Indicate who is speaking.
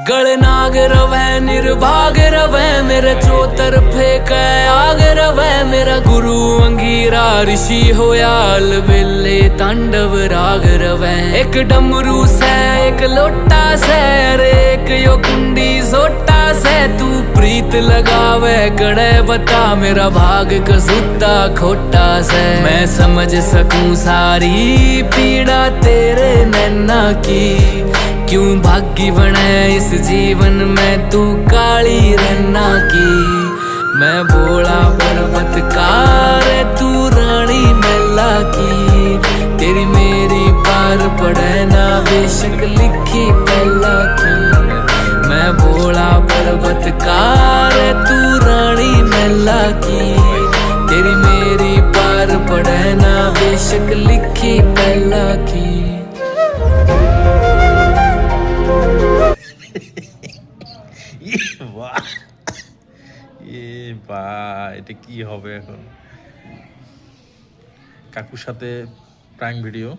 Speaker 1: गलनाग रवै निर्भाग रवै मेरे चौतरफे कै आग रवै मेरा गुरु अंगीरा ऋषि होया अलबेले तांडव राग रवै एक डमरू से एक लोटा से अरे एक यो कुंडी सोटा से तू प्रीत लगावे गड़े बता मेरा भाग कसूता खोटा से मैं समझ सकूं सारी पीड़ा तेरे नैना की क्यों भागी बने इस जीवन में तू काली रन्ना की मैं भोला पर्वतकार तू रानी मैला की तेरी मेरी पार पड़े ना बेशक लिखी पहला की मैं भोला पर्वतकार तू रानी मैला की तेरी मेरी पार पड़े ना बेशक लिखी पहला की
Speaker 2: বাহ এটা কি হবে এখন কাকুর সাথে প্র্যাঙ্ক ভিডিও